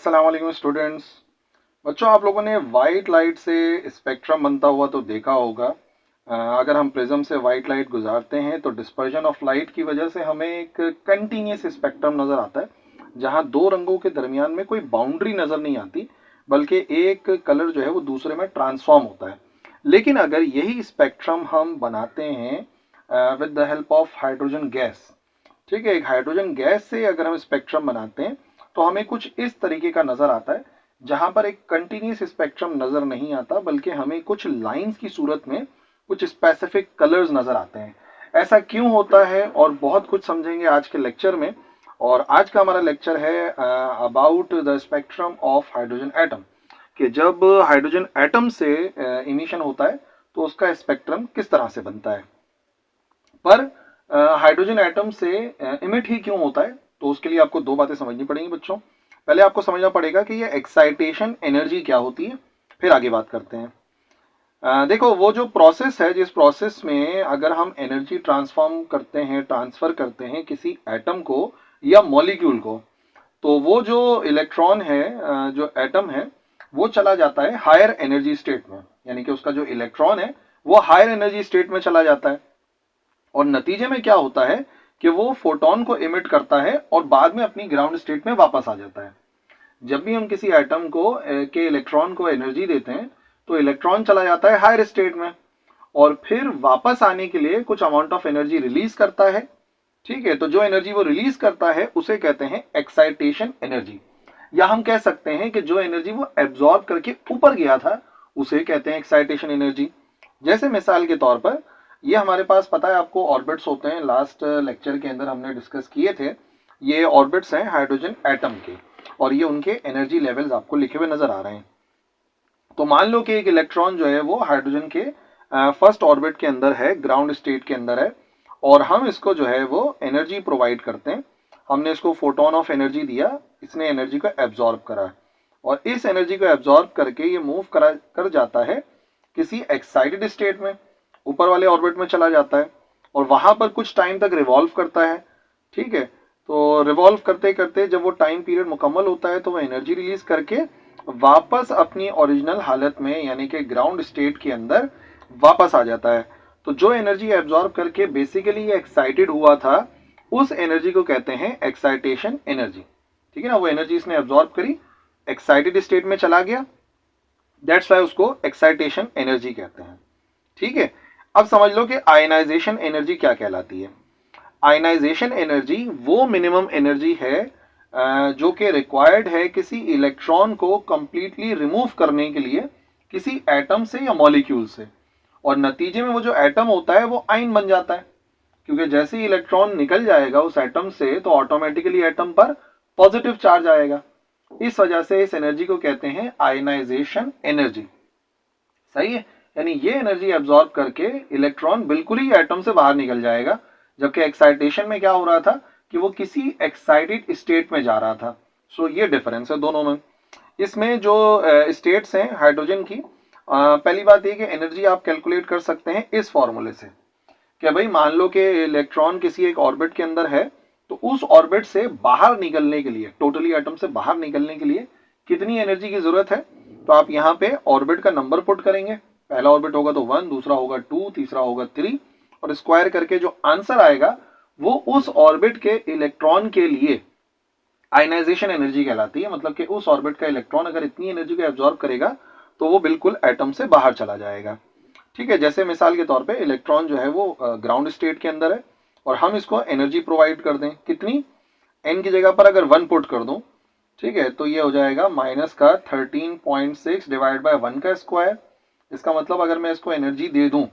अस्सलाम वालेकुम स्टूडेंट्स। बच्चों, आप लोगों ने वाइट लाइट से स्पेक्ट्रम बनता हुआ तो देखा होगा। अगर हम प्रिज्म से वाइट लाइट गुजारते हैं तो डिस्पर्जन ऑफ लाइट की वजह से हमें एक कंटिन्यूस स्पेक्ट्रम नज़र आता है, जहां दो रंगों के दरमियान में कोई बाउंड्री नज़र नहीं आती, बल्कि एक कलर जो है वो दूसरे में ट्रांसफॉर्म होता है। लेकिन अगर यही स्पेक्ट्रम हम बनाते हैं with the help of hydrogen gas, ठीक है, एक हाइड्रोजन गैस से अगर हम स्पेक्ट्रम बनाते हैं तो हमें कुछ इस तरीके का नजर आता है, जहां पर एक कंटिन्यूस स्पेक्ट्रम नजर नहीं आता, बल्कि हमें कुछ लाइंस की सूरत में कुछ स्पेसिफिक कलर्स नजर आते हैं। ऐसा क्यों होता है और बहुत कुछ समझेंगे आज के लेक्चर में। और आज का हमारा लेक्चर है about the spectrum of hydrogen atom, कि जब हाइड्रोजन एटम से इमिशन होता है तो उसका स्पेक्ट्रम किस तरह से बनता है। पर हाइड्रोजन एटम से इमिट ही क्यों होता है, तो उसके लिए आपको दो बातें समझनी पड़ेंगी बच्चों। पहले आपको समझना पड़ेगा कि ये एक्साइटेशन एनर्जी क्या होती है, फिर आगे बात करते हैं। देखो, वो जो प्रोसेस है, जिस प्रोसेस में अगर हम एनर्जी ट्रांसफॉर्म करते हैं, ट्रांसफर करते हैं किसी एटम को या मॉलिक्यूल को, तो वो जो इलेक्ट्रॉन है, जो एटम है, वो चला जाता है हायर एनर्जी स्टेट में। यानी कि उसका जो इलेक्ट्रॉन है वो हायर एनर्जी स्टेट में चला जाता है, और नतीजे में क्या होता है कि वो फोटोन को इमिट करता है और बाद में अपनी ग्राउंड स्टेट में वापस आ जाता है। जब भी हम किसी एटम को के इलेक्ट्रॉन को एनर्जी देते हैं तो इलेक्ट्रॉन चला जाता है हायर स्टेट में, और फिर वापस आने के लिए कुछ अमाउंट ऑफ एनर्जी रिलीज करता है। ठीक है, तो जो एनर्जी वो रिलीज करता है उसे कहते हैं एक्साइटेशन एनर्जी, या हम कह सकते हैं कि जो एनर्जी वो एब्जॉर्ब करके ऊपर गया था उसे कहते हैं एक्साइटेशन एनर्जी। जैसे मिसाल के तौर पर, ये हमारे पास पता है आपको ऑर्बिट्स होते हैं, लास्ट लेक्चर के अंदर हमने डिस्कस किए थे। ये ऑर्बिट्स हैं हाइड्रोजन एटम के, और ये उनके एनर्जी लेवल्स आपको लिखे हुए नजर आ रहे हैं। तो मान लो कि एक इलेक्ट्रॉन जो है वो हाइड्रोजन के फर्स्ट ऑर्बिट के अंदर है, ग्राउंड स्टेट के अंदर है, और हम इसको जो है वो एनर्जी प्रोवाइड करते हैं। हमने इसको फोटोन ऑफ एनर्जी दिया, इसने एनर्जी को एब्जॉर्ब करा, और इस एनर्जी को एब्जॉर्ब करके ये मूव कर जाता है किसी एक्साइटेड स्टेट में, ऊपर वाले ऑर्बिट में चला जाता है, और वहां पर कुछ टाइम तक रिवॉल्व करता है। ठीक है, तो रिवॉल्व करते करते जब वो टाइम पीरियड मुकम्मल होता है तो वो एनर्जी रिलीज करके वापस अपनी ओरिजिनल हालत में, यानी कि ग्राउंड स्टेट के अंदर वापस आ जाता है। तो जो एनर्जी एब्जॉर्ब करके बेसिकली ये एक्साइटेड हुआ था, उस एनर्जी को कहते हैं एक्साइटेशन एनर्जी। ठीक है ना, वो एनर्जी इसने एब्जॉर्ब करी, एक्साइटेड स्टेट में चला गया, दैट्स वाई उसको एक्साइटेशन एनर्जी कहते हैं। ठीक है, अब समझ लो कि आयनाइजेशन एनर्जी क्या कहलाती है। आयनाइजेशन एनर्जी वो मिनिमम एनर्जी है जो कि रिक्वायर्ड है किसी इलेक्ट्रॉन को कंप्लीटली रिमूव करने के लिए किसी एटम से या मॉलिक्यूल से, और नतीजे में वो जो एटम होता है वो आयन बन जाता है, क्योंकि जैसे ही इलेक्ट्रॉन निकल जाएगा उस एटम से तो ऑटोमेटिकली एटम पर पॉजिटिव चार्ज आएगा। इस वजह से इस एनर्जी को कहते हैं आयनाइजेशन एनर्जी। सही है, यानी ये एनर्जी एब्जॉर्ब करके इलेक्ट्रॉन बिल्कुल ही एटम से बाहर निकल जाएगा, जबकि एक्साइटेशन में क्या हो रहा था कि वो किसी एक्साइटेड स्टेट में जा रहा था। सो ये डिफरेंस है दोनों में। इसमें जो स्टेट्स हैं हाइड्रोजन की, पहली बात ये कि एनर्जी आप कैलकुलेट कर सकते हैं इस फॉर्मूले से, कि भाई मान लो कि इलेक्ट्रॉन किसी एक ऑर्बिट के अंदर है, तो उस ऑर्बिट से बाहर निकलने के लिए, टोटली एटम से बाहर निकलने के लिए कितनी एनर्जी की जरूरत है। तो आप यहाँ पे ऑर्बिट का नंबर पुट करेंगे, पहला ऑर्बिट होगा तो 1, दूसरा होगा 2, तीसरा होगा 3, और स्क्वायर करके जो आंसर आएगा वो उस ऑर्बिट के इलेक्ट्रॉन के लिए आयनाइजेशन एनर्जी कहलाती है। मतलब कि उस ऑर्बिट का इलेक्ट्रॉन अगर इतनी एनर्जी को एब्जॉर्ब करेगा तो वो बिल्कुल एटम से बाहर चला जाएगा। ठीक है, जैसे मिसाल के तौर पे इलेक्ट्रॉन जो है वो ग्राउंड स्टेट के अंदर है, और हम इसको एनर्जी प्रोवाइड कर दें, कितनी, एन की जगह पर अगर 1 पुट कर दूं, ठीक है, तो ये हो जाएगा माइनस का 13.6 डिवाइड बाय 1 का स्क्वायर। इसका मतलब अगर मैं इसको एनर्जी दे दूं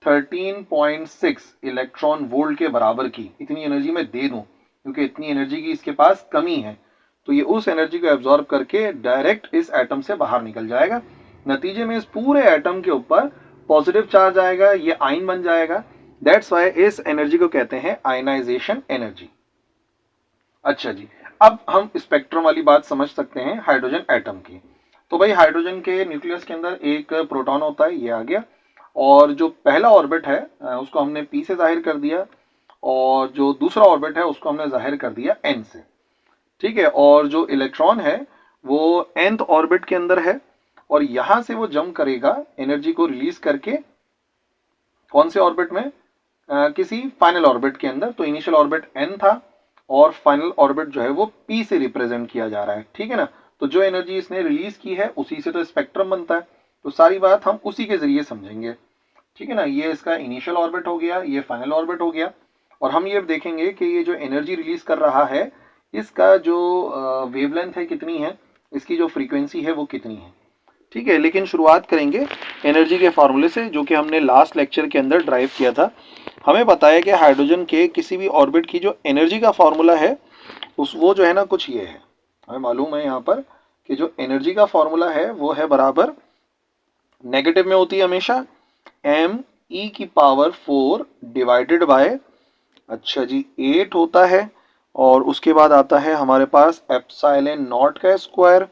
13.6 इलेक्ट्रॉन वोल्ट के बराबर की, इतनी एनर्जी मैं दे दूं, क्योंकि इतनी एनर्जी की इसके पास कमी है, तो ये उस एनर्जी को एब्जॉर्ब करके डायरेक्ट इस एटम से बाहर निकल जाएगा। नतीजे में इस पूरे एटम के ऊपर पॉजिटिव चार्ज आएगा, ये आयन बन जाएगा। दैट्स वाई इस एनर्जी को कहते हैं आयनाइजेशन एनर्जी। अच्छा जी, अब हम स्पेक्ट्रम वाली बात समझ सकते हैं हाइड्रोजन एटम की। तो भाई हाइड्रोजन के न्यूक्लियस के अंदर एक प्रोटॉन होता है, ये आ गया, और जो पहला ऑर्बिट है उसको हमने पी से जाहिर कर दिया, और जो दूसरा ऑर्बिट है उसको हमने जाहिर कर दिया एन से। ठीक है, और जो इलेक्ट्रॉन है वो nth ऑर्बिट के अंदर है और यहां से वो जंप करेगा एनर्जी को रिलीज करके कौन से ऑर्बिट में, किसी फाइनल ऑर्बिट के अंदर। तो इनिशियल ऑर्बिट n था और फाइनल ऑर्बिट जो है वो p से रिप्रेजेंट किया जा रहा है, ठीक है ना। तो जो एनर्जी इसने रिलीज की है उसी से तो स्पेक्ट्रम बनता है, तो सारी बात हम उसी के जरिए समझेंगे, ठीक है ना। ये इसका इनिशियल ऑर्बिट हो गया, ये फाइनल ऑर्बिट हो गया, और हम ये देखेंगे कि ये जो एनर्जी रिलीज कर रहा है इसका जो वेवलेंथ है कितनी है, इसकी जो फ्रीक्वेंसी है वो कितनी है, ठीक है। लेकिन शुरुआत करेंगे एनर्जी के फॉर्मूले से जो कि हमने लास्ट लेक्चर के अंदर ड्राइव किया था। हमें पता है कि हाइड्रोजन के किसी भी ऑर्बिट की जो एनर्जी का फॉर्मूला है उस वो जो है ना कुछ ये है। हमें मालूम है यहाँ पर कि जो एनर्जी का फॉर्मूला है वो है बराबर, नेगेटिव में होती है हमेशा, me⁴ डिवाइडेड बाय, अच्छा जी, 8 होता है, और उसके बाद आता है हमारे पास एप्सिलॉन नॉट का स्क्वायर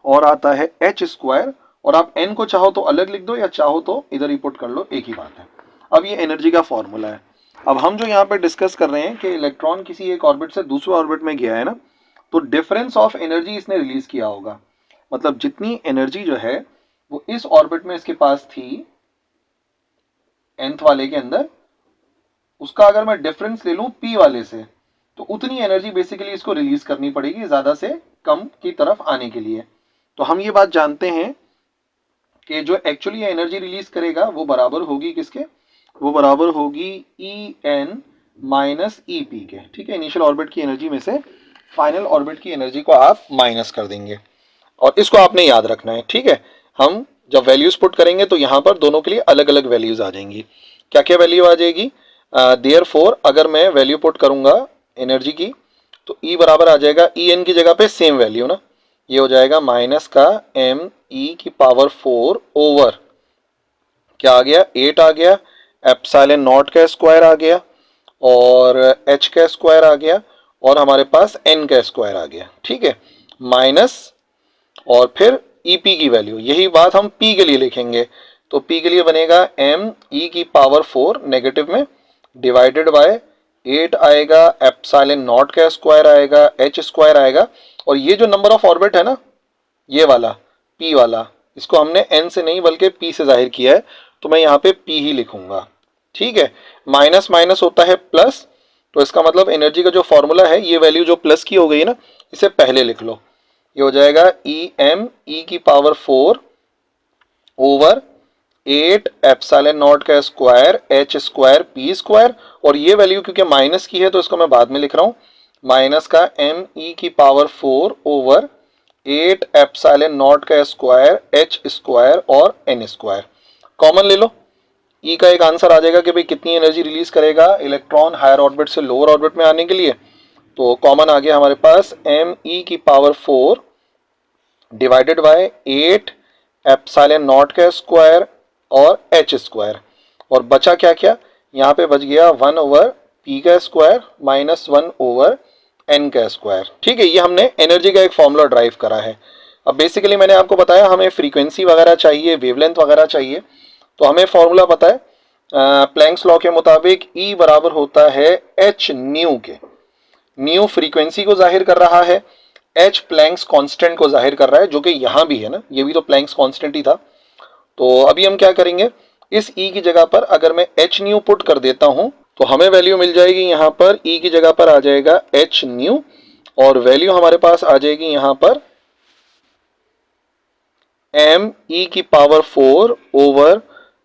और आता है h स्क्वायर, और आप n को चाहो तो अलग लिख दो या चाहो तो इधर ही पुट कर लो, एक ही बात है। अब ये एनर्जी का फॉर्मूला है। अब हम जो यहाँ पे डिस्कस कर रहे हैं कि इलेक्ट्रॉन किसी एक ऑर्बिट से दूसरे ऑर्बिट में गया है ना, तो डिफरेंस ऑफ एनर्जी इसने रिलीज किया होगा। मतलब जितनी एनर्जी जो है वो इस ऑर्बिट में इसके पास थी nth वाले के अंदर, उसका अगर मैं डिफरेंस ले लूं p वाले से, तो उतनी एनर्जी बेसिकली इसको रिलीज करनी पड़ेगी ज्यादा से कम की तरफ आने के लिए। तो हम ये बात जानते हैं कि जो एक्चुअली एनर्जी रिलीज करेगा वो बराबर होगी किसके, वो बराबर होगी En माइनस EP के, ठीक है। इनिशियल ऑर्बिट की एनर्जी में से फाइनल ऑर्बिट की एनर्जी को आप माइनस कर देंगे, और इसको आपने याद रखना है, ठीक है। हम जब वैल्यूज पुट करेंगे तो यहाँ पर दोनों के लिए अलग अलग वैल्यूज आ जाएंगी। क्या क्या वैल्यू आ जाएगी, देयरफॉर अगर मैं वैल्यू पुट करूंगा एनर्जी की, तो E बराबर आ जाएगा, En की जगह पे सेम वैल्यू ना, ये हो जाएगा माइनस का me⁴ ओवर क्या आ गया, 8 आ गया, एप्सिलॉन नॉट का स्क्वायर आ गया, और h का स्क्वायर आ गया, और हमारे पास n का स्क्वायर आ गया, ठीक है, माइनस, और फिर EP की वैल्यू, यही बात हम P के लिए लिखेंगे। तो P के लिए बनेगा me⁴ नेगेटिव में डिवाइडेड बाय 8 आएगा, एप्सिलॉन नॉट का स्क्वायर आएगा, h स्क्वायर आएगा, और ये जो नंबर ऑफ ऑर्बिट है ना, ये वाला P वाला, इसको हमने n से नहीं बल्कि P से जाहिर किया है, तो मैं यहाँ पे P ही लिखूंगा, ठीक है। माइनस माइनस होता है प्लस, तो इसका मतलब एनर्जी का जो फॉर्मूला है, ये वैल्यू जो प्लस की हो गई ना, इसे पहले लिख लो, ये हो जाएगा E⁴ ओवर 8 एप्सिलॉन नॉट का square h square P square, और ये वैल्यू क्योंकि माइनस की है तो इसको मैं बाद में लिख रहा हूँ, माइनस का me⁴ ओवर 8 एप्सिलॉन नॉट का स्क्वायर h स्क्वायर और n स्क्वायर। कॉमन ले लो, E का एक आंसर आ जाएगा कि भाई कितनी एनर्जी रिलीज करेगा इलेक्ट्रॉन हायर ऑर्बिट से लोअर ऑर्बिट में आने के लिए। तो कॉमन आ गया हमारे पास me⁴ divided by 8 epsilon naught का स्क्वायर और h स्क्वायर, और बचा क्या क्या, यहाँ पे बच गया 1 ओवर p का स्क्वायर माइनस 1 ओवर n का स्क्वायर, ठीक है। ये हमने एनर्जी का एक फॉर्मूला ड्राइव करा है। अब बेसिकली मैंने आपको बताया हमें फ्रीक्वेंसी वगैरह चाहिए, वेवलेंथ वगैरह चाहिए, तो हमें फॉर्मूला पता है, प्लैंक्स लॉ के मुताबिक E बराबर होता है h न्यू के, न्यू फ्रीक्वेंसी को जाहिर कर रहा है, h प्लैंक्स कांस्टेंट को जाहिर कर रहा है, जो कि यहाँ भी है ना, ये भी तो प्लैंक्स कांस्टेंट ही था। तो अभी हम क्या करेंगे, इस E की जगह पर अगर मैं h न्यू पुट कर देता हूं तो हमें वैल्यू मिल जाएगी, यहाँ पर E की जगह पर आ जाएगा h न्यू, और वैल्यू हमारे पास आ जाएगी यहाँ पर me⁴ ओवर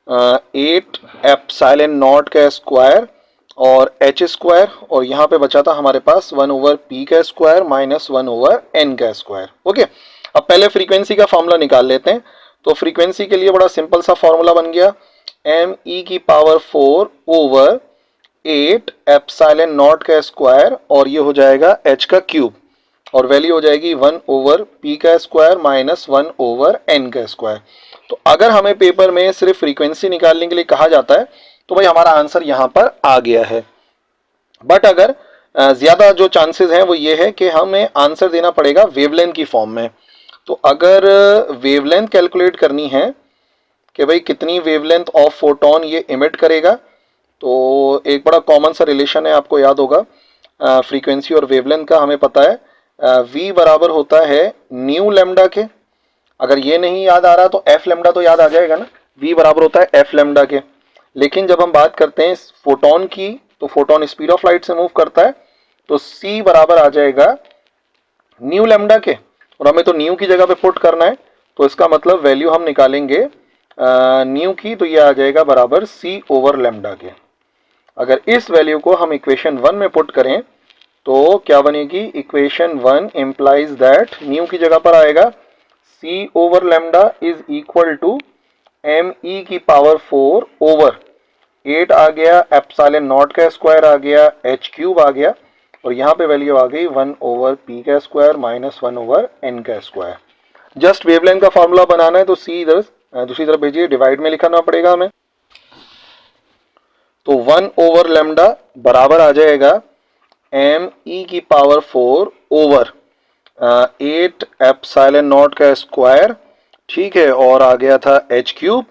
8 एप्सिलॉन नॉट का स्क्वायर और h स्क्वायर, और यहाँ पे बचा था हमारे पास 1 ओवर p का स्क्वायर माइनस 1 ओवर n का स्क्वायर, ओके। अब पहले फ्रीक्वेंसी का फॉर्मूला निकाल लेते हैं। तो फ्रीक्वेंसी के लिए बड़ा सिंपल सा फॉर्मूला बन गया, me⁴ ओवर 8 एप्सिलॉन नॉट का स्क्वायर, और ये हो जाएगा h का क्यूब, और वैल्यू हो जाएगी 1 ओवर p का स्क्वायर माइनस 1 ओवर n का स्क्वायर। तो अगर हमें पेपर में सिर्फ फ्रीक्वेंसी निकालने के लिए कहा जाता है तो भाई हमारा आंसर यहाँ पर आ गया है। बट अगर ज्यादा जो चांसेस हैं वो ये है कि हमें आंसर देना पड़ेगा वेवलेंथ की फॉर्म में। तो अगर वेवलेंथ कैलकुलेट करनी है कि भाई कितनी वेवलेंथ ऑफ फोटोन ये इमिट करेगा, तो एक बड़ा कॉमन सा रिलेशन है, आपको याद होगा, फ्रीक्वेंसी और वेवलेंथ का हमें पता है, v बराबर होता है न्यू लेमडा के। अगर ये नहीं याद आ रहा तो एफ लेमडा तो याद आ जाएगा ना, v बराबर होता है एफ लेमडा के। लेकिन जब हम बात करते हैं फोटोन की, तो फोटोन स्पीड ऑफ लाइट से मूव करता है, तो c बराबर आ जाएगा न्यू लेमडा के, और हमें तो न्यू की जगह पे पुट करना है, तो इसका मतलब वैल्यू हम निकालेंगे न्यू की, तो ये आ जाएगा बराबर c ओवर लेमडा के। अगर इस वैल्यू को हम इक्वेशन 1 में पुट करें तो क्या बनेगी, इक्वेशन 1 इम्प्लाइज दैट न्यू की जगह पर आएगा c over lambda is equal to M E की पावर 4 ओवर 8 आ गया, एप्सिलॉन नॉट का स्क्वायर आ गया, एच क्यूब आ गया, और यहाँ पे वैल्यू आ गई 1 ओवर पी का स्क्वायर माइनस 1 ओवर एन का स्क्वायर। जस्ट वेवलेंथ का फॉर्मूला बनाना है, तो सी इधर दूसरी तरफ भेजिए, डिवाइड में लिखना पड़ेगा हमें। तो 1 ओवर लेमडा बराबर आ जाएगा एम ई की पावर 4 ओवर 8 एप्सिलॉन नॉट का स्क्वायर, ठीक है, और आ गया था एच क्यूब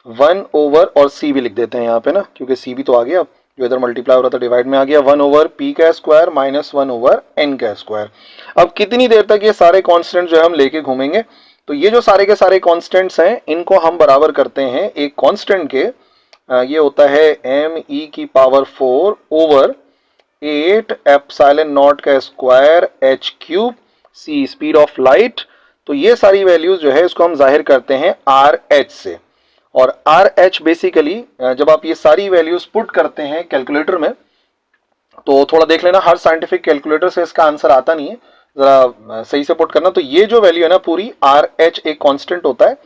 1 ओवर, और सी भी लिख देते हैं यहाँ पे ना, क्योंकि सी भी तो आ गया, जो इधर मल्टीप्लाई हो रहा था डिवाइड में आ गया, 1 ओवर पी का स्क्वायर माइनस 1 ओवर एन का स्क्वायर। अब कितनी देर तक ये सारे कांस्टेंट जो है हम लेके घूमेंगे, तो ये जो सारे के सारे कांस्टेंट्स हैं इनको हम बराबर करते हैं एक कांस्टेंट के, ये होता है एम ई की पावर 4 ओवर 8 एप्सिलॉन नॉट का square H cube C speed of light. तो ये सारी वैल्यूज जो है इसको हम जाहिर करते हैं आर एच से, और आर एच बेसिकली जब आप ये सारी वैल्यूज पुट करते हैं कैलकुलेटर में, तो थोड़ा देख लेना, हर साइंटिफिक कैलकुलेटर से इसका आंसर आता नहीं है, जरा सही से पुट करना। तो ये जो वैल्यू है ना पूरी, आर एच एक कांस्टेंट होता है,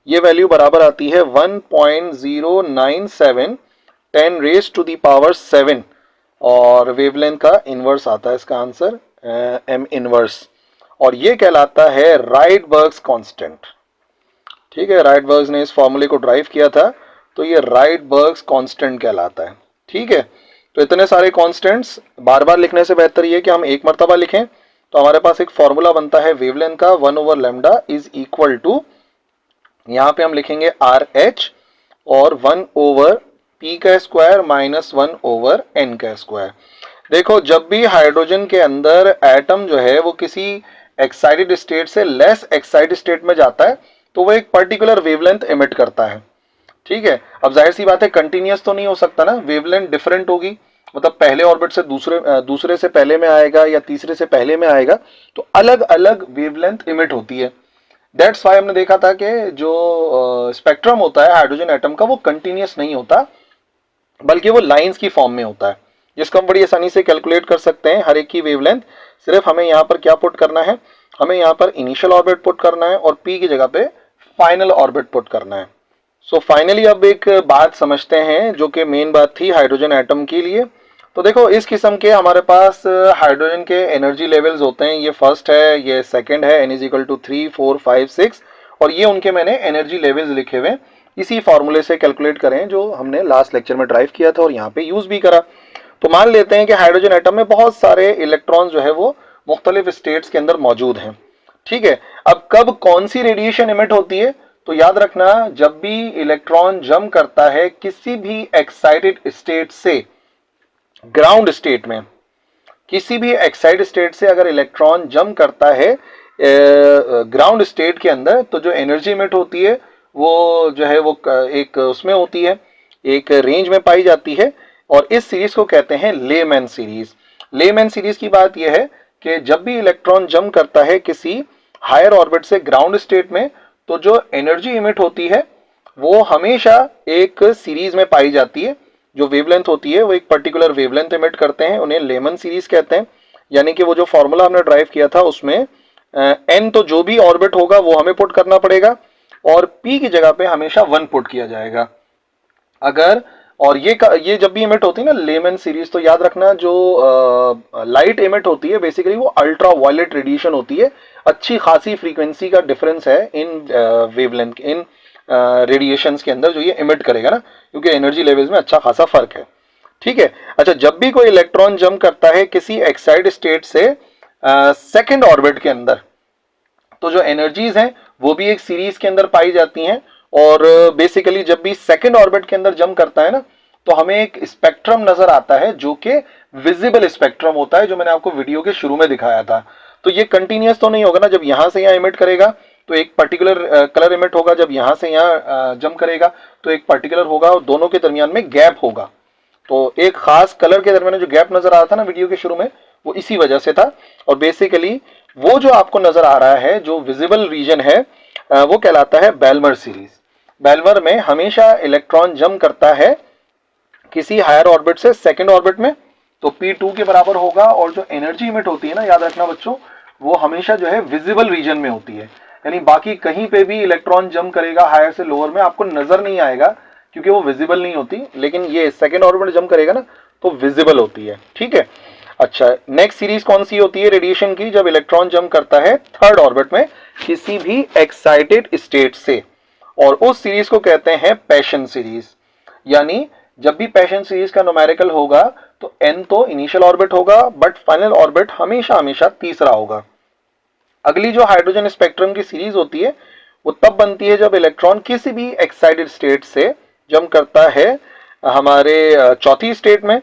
ये वैल्यू बराबर आती है 1.097 10 रेज टू दी पावर 7, और वेवलेंथ का इनवर्स आता है इसका आंसर एम इनवर्स, और ये कहलाता है राइडबर्ग्स कांस्टेंट। ठीक है, राइडबर्ग्स ने इस फॉर्मूले को ड्राइव किया था, तो ये राइडबर्ग्स कांस्टेंट कहलाता है। ठीक है, तो इतने सारे कांस्टेंट्स बार बार लिखने से बेहतर ये है कि हम एक मरतबा लिखें, तो हमारे पास एक फॉर्मूला बनता है वेवलेंथ का 1 over lambda is equal to, यहाँ पे हम लिखेंगे आर एच और 1 ओवर पी का स्क्वायर माइनस 1 ओवर एन का स्क्वायर। देखो, जब भी हाइड्रोजन के अंदर एटम जो है वो किसी एक्साइटेड स्टेट से लेस एक्साइटेड स्टेट में जाता है, तो वो एक पर्टिकुलर वेवलेंथ एमिट करता है। ठीक है, अब जाहिर सी बात है कंटिन्यूअस तो नहीं हो सकता ना, वेवलेंथ डिफरेंट होगी, मतलब पहले ऑर्बिट से दूसरे से पहले में आएगा या तीसरे से पहले में आएगा, तो अलग अलग वेवलेंथ इमिट होती है। दैट्स वाई हमने देखा था कि जो स्पेक्ट्रम होता है हाइड्रोजन एटम का वो कंटिन्यूअस नहीं होता, बल्कि वो लाइंस की फॉर्म में होता है, जिसको हम बड़ी आसानी से कैलकुलेट कर सकते हैं हर एक की वेवलेंथ। सिर्फ हमें यहाँ पर क्या पुट करना है, हमें यहाँ पर इनिशियल ऑर्बिट पुट करना है और पी की जगह पे फाइनल ऑर्बिट पुट करना है। सो फाइनली अब एक बात समझते हैं जो कि मेन बात थी हाइड्रोजन एटम के लिए। तो देखो, इस किस्म के हमारे पास हाइड्रोजन के एनर्जी लेवल्स होते हैं, ये फर्स्ट है, ये सेकंड है, n इज इक्वल टू 3 4 5 6, और ये उनके मैंने एनर्जी लेवल्स लिखे हुए इसी फॉर्मूले से कैलकुलेट करें जो हमने लास्ट लेक्चर में ड्राइव किया था और यहाँ पे यूज भी करा। तो मान लेते हैं कि हाइड्रोजन एटम में बहुत सारे इलेक्ट्रॉन जो है वो मुख्तलिफ स्टेट्स के अंदर मौजूद हैं। ठीक है, अब कब कौन सी रेडिएशन इमिट होती है, तो याद रखना, जब भी इलेक्ट्रॉन जंप करता है किसी भी एक्साइटेड स्टेट से ग्राउंड स्टेट में, किसी भी एक्साइटेड स्टेट से अगर इलेक्ट्रॉन जंप करता है ग्राउंड स्टेट के अंदर, तो जो एनर्जी इमिट होती है वो जो है वो एक उसमें होती है, एक रेंज में पाई जाती है, और इस सीरीज को कहते हैं लेमैन सीरीज। लेमैन सीरीज की बात यह है कि जब भी इलेक्ट्रॉन जंप करता है किसी हायर ऑर्बिट से ग्राउंड स्टेट में, तो जो एनर्जी इमिट होती है वो हमेशा एक सीरीज में पाई जाती है। जो वेवलेंथ होती है वो एक पर्टिकुलर वेवलेंथ इमिट करते हैं, उन्हें लेमन सीरीज कहते हैं। यानी कि वो जो फॉर्मूला हमने ड्राइव किया था उसमें एन तो जो भी ऑर्बिट होगा वो हमें पुट करना पड़ेगा, और पी की जगह पे हमेशा 1 पुट किया जाएगा। अगर और ये जब भी इमिट होती है ना लेमन सीरीज, तो याद रखना जो लाइट इमिट होती है बेसिकली वो अल्ट्रा वायलेट रेडिएशन होती है। अच्छी खासी फ्रीक्वेंसी का डिफरेंस है इन वेवलेंथ, इन रेडिएशंस के अंदर जो ये इमिट करेगा ना, क्योंकि एनर्जी लेवल्स में अच्छा खासा फर्क है। ठीक है, अच्छा, जब भी कोई इलेक्ट्रॉन जंप करता है किसी एक्साइटेड स्टेट से सेकंड ऑर्बिट के अंदर, तो जो एनर्जीज हैं वो भी एक सीरीज के अंदर पाई जाती हैं, और बेसिकली जब भी सेकंड ऑर्बिट के अंदर जंप करता है ना, तो हमें एक स्पेक्ट्रम नजर आता है जो कि विजिबल स्पेक्ट्रम होता है, जो मैंने आपको वीडियो के शुरू में दिखाया था। तो ये कंटिन्यूअस तो नहीं होगा ना, जब यहाँ से यहाँ इमिट करेगा तो एक पर्टिकुलर कलर इमिट होगा, जब यहाँ से यहाँ जंप करेगा तो एक पर्टिकुलर होगा, और दोनों के दरमियान में गैप होगा। तो एक खास कलर के दरमियान जो गैप नजर आ रहा था ना वीडियो के शुरू में, वो इसी वजह से था। और बेसिकली वो जो आपको नजर आ रहा है जो विजिबल रीजन है वो कहलाता है बेलमर सीरीज। बेलमर में हमेशा इलेक्ट्रॉन जंप करता है किसी हायर ऑर्बिट से सेकेंड ऑर्बिट में, तो P2 के बराबर होगा, और जो एनर्जी इमिट होती है ना, याद रखना बच्चों, वो हमेशा जो है विजिबल रीजन में होती है। यानी बाकी कहीं पे भी इलेक्ट्रॉन जंप करेगा हायर से लोअर में आपको नजर नहीं आएगा, क्योंकि वो विजिबल नहीं होती, लेकिन ये सेकेंड ऑर्बिट में जंप करेगा ना तो विजिबल होती है। ठीक है, अच्छा, नेक्स्ट सीरीज कौन सी होती है रेडिएशन की, जब इलेक्ट्रॉन जंप करता है थर्ड ऑर्बिट में किसी भी एक्साइटेड स्टेट से, और उस सीरीज को कहते हैं पैशन सीरीज। यानी जब भी पैशन सीरीज का न्यूमेरिकल होगा तो n तो इनिशियल ऑर्बिट होगा, बट फाइनल ऑर्बिट हमेशा हमेशा तीसरा होगा। अगली जो हाइड्रोजन स्पेक्ट्रम की सीरीज होती है वो तब बनती है जब इलेक्ट्रॉन किसी भी एक्साइटेड स्टेट से जंप करता है हमारे चौथी स्टेट में,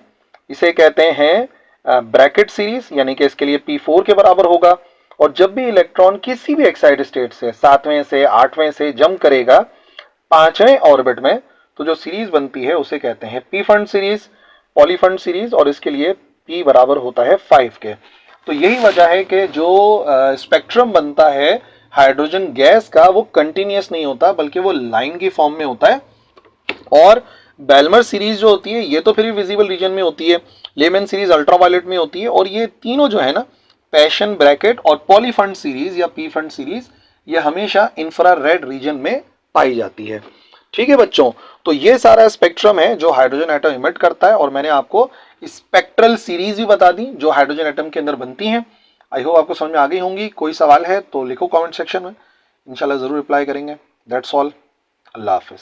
इसे कहते हैं ब्रैकेट सीरीज, यानी कि इसके लिए P4 के बराबर होगा। और जब भी इलेक्ट्रॉन किसी भी एक्साइटेड स्टेट से सातवें से आठवें से जंप करेगा पांचवें ऑर्बिट में, तो जो सीरीज बनती है उसे कहते हैं पी फंड सीरीज, पॉलीफंड सीरीज, और इसके लिए P बराबर होता है 5 के। तो यही वजह है कि जो स्पेक्ट्रम बनता है हाइड्रोजन गैस का वो कंटिन्यूअस नहीं होता, बल्कि वो लाइन की फॉर्म में होता है। और बेलमर सीरीज जो होती है ये तो फिर विजिबल रीजन में होती है, लेमन सीरीज अल्ट्रावायलेट में होती है, और ये तीनों जो है ना, पैशन, ब्रैकेट और पॉलीफंड सीरीज या पी फंड सीरीज, ये हमेशा इंफ्रारेड रीजन में पाई जाती है। ठीक है बच्चों, तो ये सारा स्पेक्ट्रम है जो हाइड्रोजन एटम इमिट करता है, और मैंने आपको स्पेक्ट्रल सीरीज भी बता दी जो हाइड्रोजन एटम के अंदर बनती हैं। आई होप आपको समझ में आ गई होंगी। कोई सवाल है तो लिखो कमेंट सेक्शन में, इंशाल्लाह जरूर रिप्लाई करेंगे। That's all, Allah Hafiz.